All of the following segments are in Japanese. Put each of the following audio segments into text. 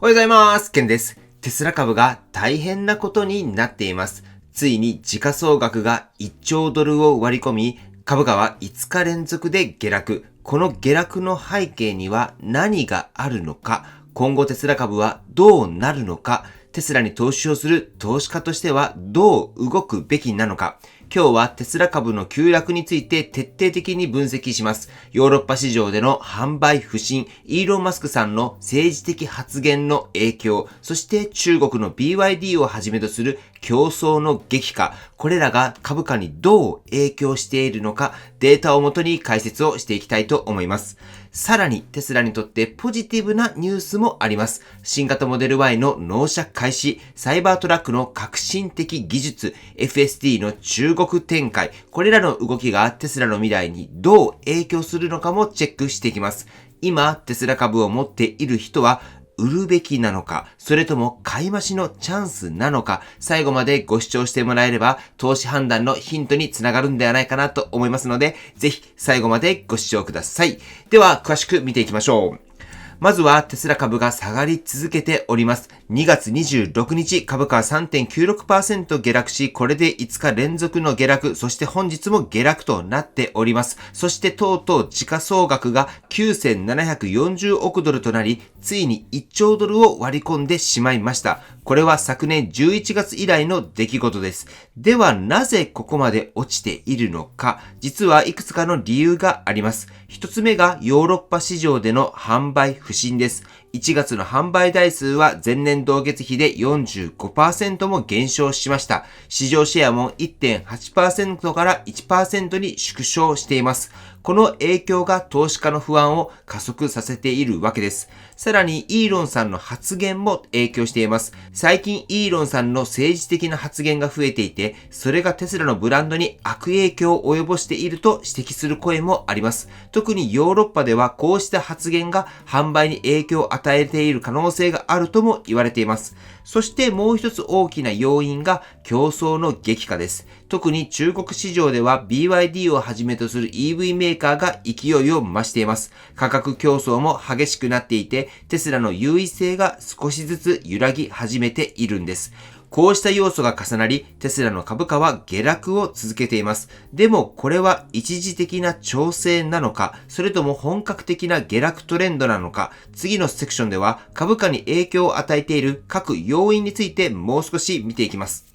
おはようございます。ケンです。テスラ株が大変なことになっています。ついに時価総額が1兆ドルを割り込み、株価は5日連続で下落。この下落の背景には何があるのか、今後テスラ株はどうなるのか、テスラに投資をする投資家としてはどう動くべきなのか、今日はテスラ株の急落について徹底的に分析します。ヨーロッパ市場での販売不振、イーロン・マスクさんの政治的発言の影響、そして中国の BYD をはじめとする競争の激化、これらが株価にどう影響しているのか、データをもとに解説をしていきたいと思います。さらにテスラにとってポジティブなニュースもあります。新型モデル Y の納車開始、サイバートラックの革新的技術、FSD の中国展開、これらの動きがテスラの未来にどう影響するのかもチェックしていきます。今、テスラ株を持っている人は売るべきなのか、それとも買い増しのチャンスなのか、最後までご視聴してもらえれば投資判断のヒントにつながるんではないかなと思いますので、ぜひ最後までご視聴ください。では詳しく見ていきましょう。まずはテスラ株が下がり続けております。2月26日株価は 3.96% 下落し、これで5日連続の下落、そして本日も下落となっております。そしてとうとう時価総額が9740億ドルとなり、ついに1兆ドルを割り込んでしまいました。これは昨年11月以来の出来事です。ではなぜここまで落ちているのか、実はいくつかの理由があります。一つ目がヨーロッパ市場での販売不振です。1月の販売台数は前年同月比で 45% も減少しました。市場シェアも 1.8% から 1% に縮小しています。この影響が投資家の不安を加速させているわけです。さらにイーロンさんの発言も影響しています。最近イーロンさんの政治的な発言が増えていて、それがテスラのブランドに悪影響を及ぼしていると指摘する声もあります。特にヨーロッパではこうした発言が販売に影響を与えている可能性があるとも言われています。そしてもう一つ大きな要因が競争の激化です。特に中国市場では BYD をはじめとする EV メーカーが勢いを増しています。価格競争も激しくなっていて、テスラの優位性が少しずつ揺らぎ始めているんです。こうした要素が重なり、テスラの株価は下落を続けています。でもこれは一時的な調整なのか、それとも本格的な下落トレンドなのか、次のセクションでは株価に影響を与えている各要因についてもう少し見ていきます。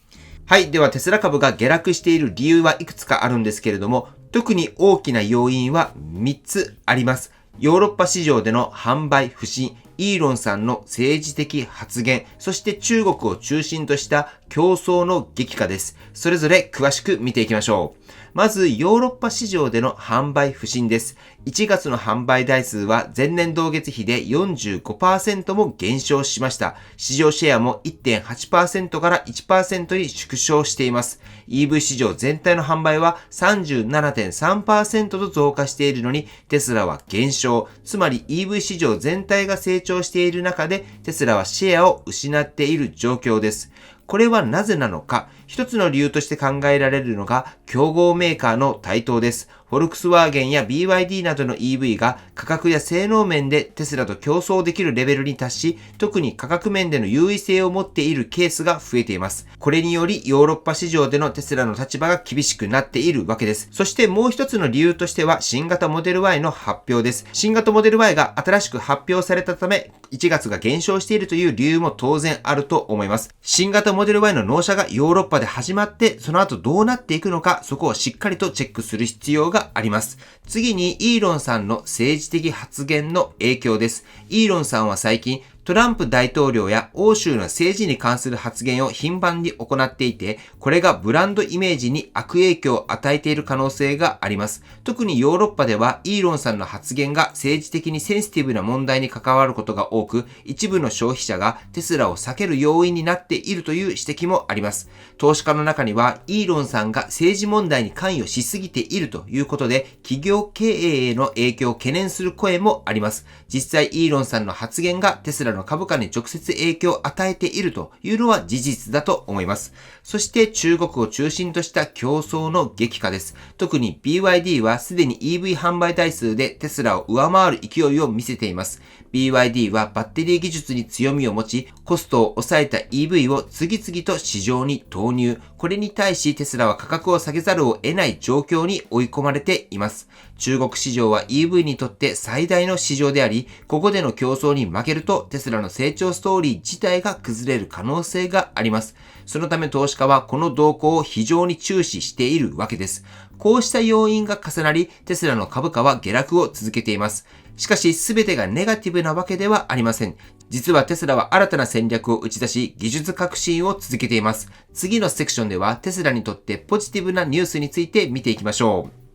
はい。ではテスラ株が下落している理由はいくつかあるんですけれども、特に大きな要因は3つあります。ヨーロッパ市場での販売不振、イーロンさんの政治的発言、そして中国を中心とした競争の激化です。それぞれ詳しく見ていきましょう。まず、ヨーロッパ市場での販売不振です。1月の販売台数は前年同月比で 45% も減少しました。市場シェアも 1.8% から 1% に縮小しています。EV 市場全体の販売は 37.3% と増加しているのに、テスラは減少。つまり EV 市場全体が成長している中で、テスラはシェアを失っている状況です。これはなぜなのか、一つの理由として考えられるのが、競合メーカーの台頭です。フォルクスワーゲンや BYD などの EV が価格や性能面でテスラと競争できるレベルに達し、特に価格面での優位性を持っているケースが増えています。これによりヨーロッパ市場でのテスラの立場が厳しくなっているわけです。そしてもう一つの理由としては、新型モデル Y の発表です。新型モデル Y が新しく発表されたため、1月が減少しているという理由も当然あると思います。新型モデル Y の納車がヨーロッパで始まって、その後どうなっていくのか、そこをしっかりとチェックする必要があります。次にイーロンさんの政治的発言の影響です。イーロンさんは最近、トランプ大統領や欧州の政治に関する発言を頻繁に行っていて、これがブランドイメージに悪影響を与えている可能性があります。特にヨーロッパではイーロンさんの発言が政治的にセンシティブな問題に関わることが多く、一部の消費者がテスラを避ける要因になっているという指摘もあります。投資家の中にはイーロンさんが政治問題に関与しすぎているということで、企業経営への影響を懸念する声もあります。実際イーロンさんの発言がテスラの株価に直接影響を与えているというのは事実だと思います。そして中国を中心とした競争の激化です。特に BYD はすでに EV 販売台数でテスラを上回る勢いを見せています。BYD はバッテリー技術に強みを持ち、コストを抑えた EV を次々と市場に投入。これに対しテスラは価格を下げざるを得ない状況に追い込まれています。中国市場は EV にとって最大の市場であり、ここでの競争に負けるとテスラの成長ストーリー自体が崩れる可能性があります。そのため投資家はこの動向を非常に注視しているわけです。こうした要因が重なり、テスラの株価は下落を続けています。しかし、全てがネガティブなわけではありません。実はテスラは新たな戦略を打ち出し、技術革新を続けています。次のセクションでは、テスラにとってポジティブなニュースについて見ていきましょう。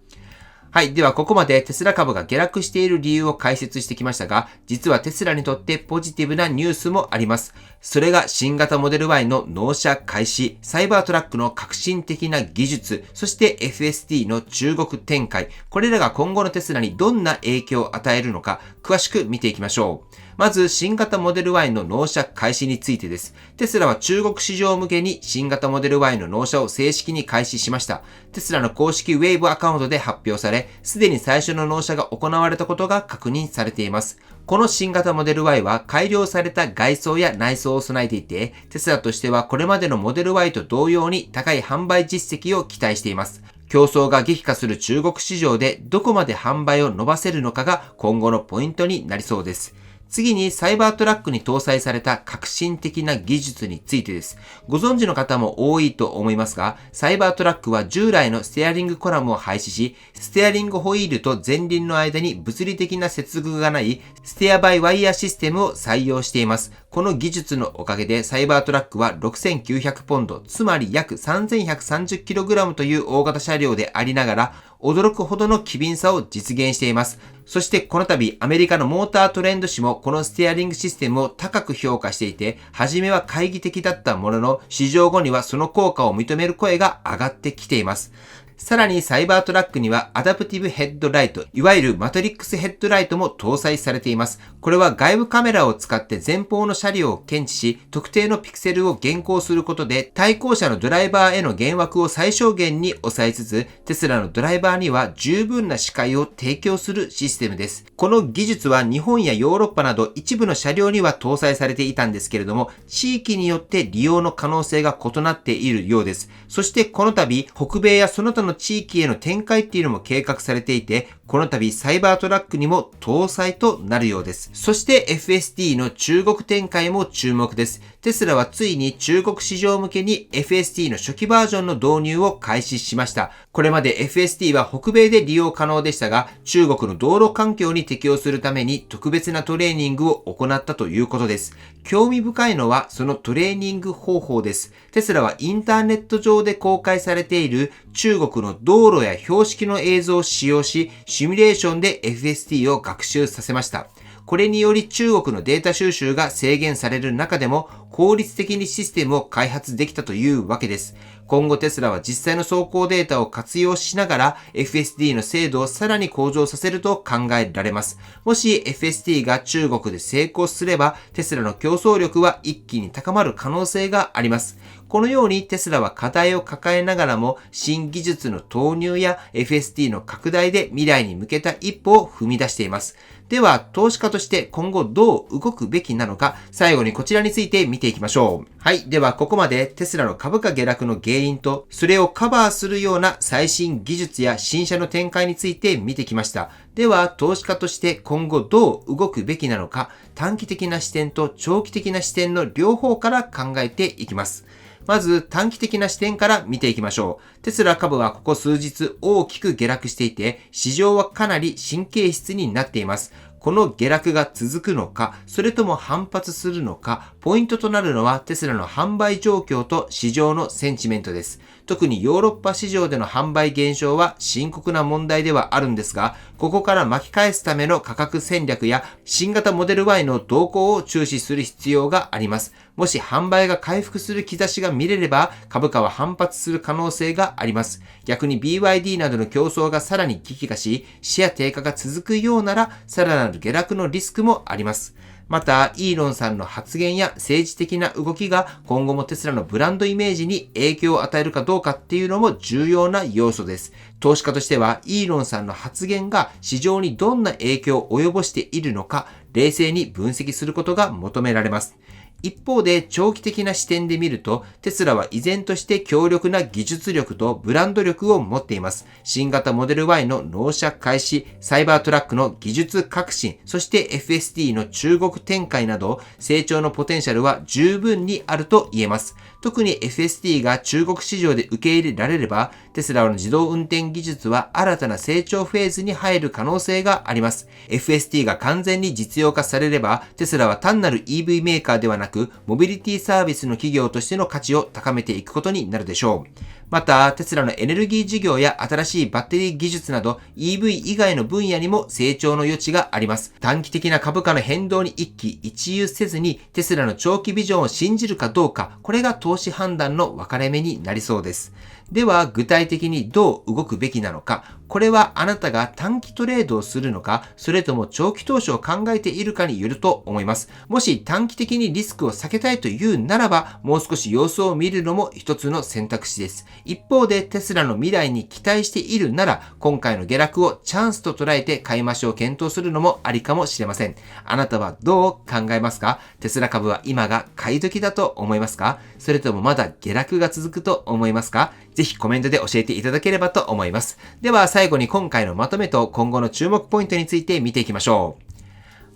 はい。では、ここまでテスラ株が下落している理由を解説してきましたが、実はテスラにとってポジティブなニュースもあります。それが新型モデル Y の納車開始、サイバートラックの革新的な技術、そして FSD の中国展開、これらが今後のテスラにどんな影響を与えるのか、詳しく見ていきましょう。まず、新型モデル Y の納車開始についてです。テスラは中国市場向けに新型モデル Y の納車を正式に開始しました。テスラの公式ウェーブアカウントで発表され、すでに最初の納車が行われたことが確認されています。この新型モデル Y は改良された外装や内装を備えていて、テスラとしてはこれまでのモデル Y と同様に高い販売実績を期待しています。競争が激化する中国市場でどこまで販売を伸ばせるのかが今後のポイントになりそうです。次にサイバートラックに搭載された革新的な技術についてです。ご存知の方も多いと思いますが、サイバートラックは従来のステアリングコラムを廃止し、ステアリングホイールと前輪の間に物理的な接遇がないステアバイワイヤーシステムを採用しています。この技術のおかげでサイバートラックは6900ポンド、つまり約 3130kg という大型車両でありながら、驚くほどの機敏さを実現しています。そしてこの度アメリカのモータートレンド誌もこのステアリングシステムを高く評価していて、初めは懐疑的だったものの、試乗後にはその効果を認める声が上がってきています。さらにサイバートラックにはアダプティブヘッドライト、いわゆるマトリックスヘッドライトも搭載されています。これは外部カメラを使って前方の車両を検知し、特定のピクセルを減光することで対向車のドライバーへの減惑を最小限に抑えつつ、テスラのドライバーには十分な視界を提供するシステムです。この技術は日本やヨーロッパなど一部の車両には搭載されていたんですけれども、地域によって利用の可能性が異なっているようです。そしてこの度、北米やその他の地域への展開っていうのも計画されていて、この度サイバートラックにも搭載となるようです。そして FSD の中国展開も注目です。テスラはついに中国市場向けに FSD の初期バージョンの導入を開始しました。これまで FSD は北米で利用可能でしたが、中国の道路環境に適応するために特別なトレーニングを行ったということです。興味深いのはそのトレーニング方法です。テスラはインターネット上で公開されている中国の道路や標識の映像を使用し、シミュレーションで FSD を学習させました。これにより中国のデータ収集が制限される中でも効率的にシステムを開発できたというわけです。今後テスラは実際の走行データを活用しながら FSD の精度をさらに向上させると考えられます。もし FSD が中国で成功すればテスラの競争力は一気に高まる可能性があります。このようにテスラは課題を抱えながらも新技術の投入や FSD の拡大で未来に向けた一歩を踏み出しています。では、投資家として今後どう動くべきなのか、最後にこちらについて見ていきましょう。はい。では、ここまでテスラの株価下落の原因と、それをカバーするような最新技術や新車の展開について見てきました。では、投資家として今後どう動くべきなのか、短期的な視点と長期的な視点の両方から考えていきます。まず短期的な視点から見ていきましょう。テスラ株はここ数日大きく下落していて、市場はかなり神経質になっています。この下落が続くのか、それとも反発するのか、ポイントとなるのはテスラの販売状況と市場のセンチメントです。特にヨーロッパ市場での販売減少は深刻な問題ではあるんですが、ここから巻き返すための価格戦略や新型モデル Y の動向を注視する必要があります。もし販売が回復する兆しが見れれば、株価は反発する可能性があります。逆に BYD などの競争がさらに激化し、シェア低下が続くようなら、さらなる下落のリスクもあります。また、イーロンさんの発言や政治的な動きが今後もテスラのブランドイメージに影響を与えるかどうかっていうのも重要な要素です。投資家としては、イーロンさんの発言が市場にどんな影響を及ぼしているのか、冷静に分析することが求められます。一方で長期的な視点で見ると、テスラは依然として強力な技術力とブランド力を持っています。新型モデル Y の納車開始、サイバートラックの技術革新、そして FSD の中国展開など、成長のポテンシャルは十分にあると言えます。特に FSD が中国市場で受け入れられれば、テスラの自動運転技術は新たな成長フェーズに入る可能性があります。FSD が完全に実用化されれば、テスラは単なる EV メーカーではなく、モビリティサービスの企業としての価値を高めていくことになるでしょう。また、テスラのエネルギー事業や新しいバッテリー技術など EV 以外の分野にも成長の余地があります。短期的な株価の変動に一喜一憂せずにテスラの長期ビジョンを信じるかどうか、これが投資判断の分かれ目になりそうです。では、具体的にどう動くべきなのか、これはあなたが短期トレードをするのか、それとも長期投資を考えているかによると思います。もし短期的にリスクを避けたいというならば、もう少し様子を見るのも一つの選択肢です。一方でテスラの未来に期待しているなら、今回の下落をチャンスと捉えて買い増しを検討するのもありかもしれません。あなたはどう考えますか？テスラ株は今が買い時だと思いますか？それともまだ下落が続くと思いますか？ぜひコメントで教えていただければと思います。では最後に今回のまとめと今後の注目ポイントについて見ていきましょう。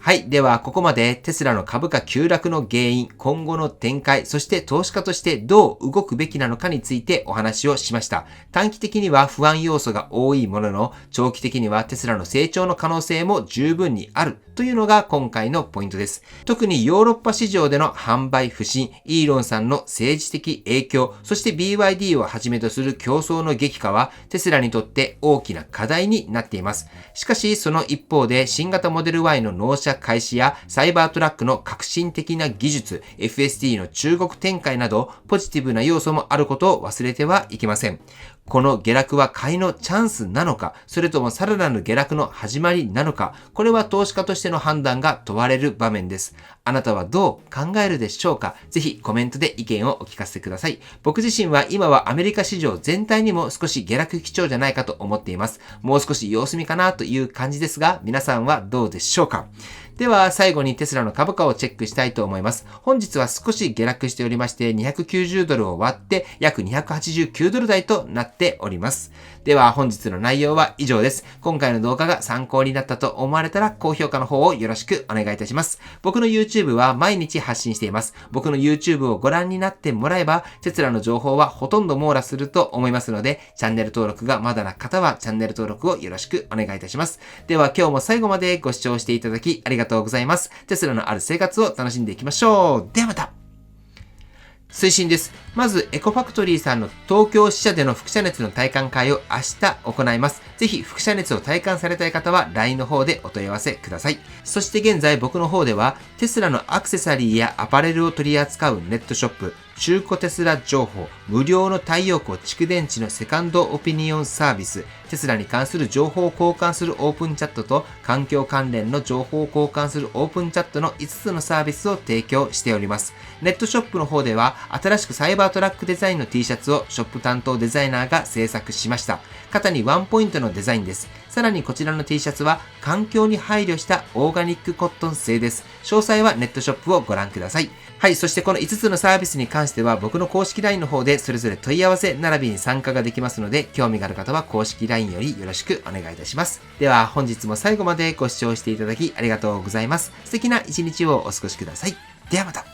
はい。では、ここまでテスラの株価急落の原因、今後の展開、そして投資家としてどう動くべきなのかについてお話をしました。短期的には不安要素が多いものの、長期的にはテスラの成長の可能性も十分にあるというのが今回のポイントです。特にヨーロッパ市場での販売不振、イーロンさんの政治的影響、そして BYD をはじめとする競争の激化はテスラにとって大きな課題になっています。しかし、その一方で新型モデル Y の納車開始やサイバートラックの革新的な技術、FSD の中国展開などポジティブな要素もあることを忘れてはいけません。この下落は買いのチャンスなのか、それともさらなる下落の始まりなのか、これは投資家としての判断が問われる場面です。あなたはどう考えるでしょうか？ぜひコメントで意見をお聞かせください。僕自身は今はアメリカ市場全体にも少し下落基調じゃないかと思っています。もう少し様子見かなという感じですが、皆さんはどうでしょうか？では最後にテスラの株価をチェックしたいと思います。本日は少し下落しておりまして290ドルを割って約289ドル台となっております。では本日の内容は以上です。今回の動画が参考になったと思われたら高評価の方をよろしくお願いいたします。僕の YouTube は毎日発信しています。僕の YouTube をご覧になってもらえばテスラの情報はほとんど網羅すると思いますので、チャンネル登録がまだな方はチャンネル登録をよろしくお願いいたします。では今日も最後までご視聴していただきありがとうございます。テスラのある生活を楽しんでいきましょう。ではまた。推進です。まず、エコファクトリーさんの東京支社での輻射熱の体感会を明日行います。ぜひ、輻射熱を体感されたい方は LINE の方でお問い合わせください。そして現在僕の方では、テスラのアクセサリーやアパレルを取り扱うネットショップ、中古テスラ情報、無料の太陽光蓄電池のセカンドオピニオンサービス、テスラに関する情報を交換するオープンチャットと環境関連の情報を交換するオープンチャットの5つのサービスを提供しております。ネットショップの方では新しくサイバートラックデザインの T シャツをショップ担当デザイナーが制作しました。肩にワンポイントのデザインです。さらにこちらの T シャツは環境に配慮したオーガニックコットン製です。詳細はネットショップをご覧ください。はい、そしてこの5つのサービスに関しては僕の公式 LINE の方でそれぞれ問い合わせ並びに参加ができますので、興味がある方は公式 LINE よりよろしくお願いいたします。では本日も最後までご視聴していただきありがとうございます。素敵な一日をお過ごしください。ではまた。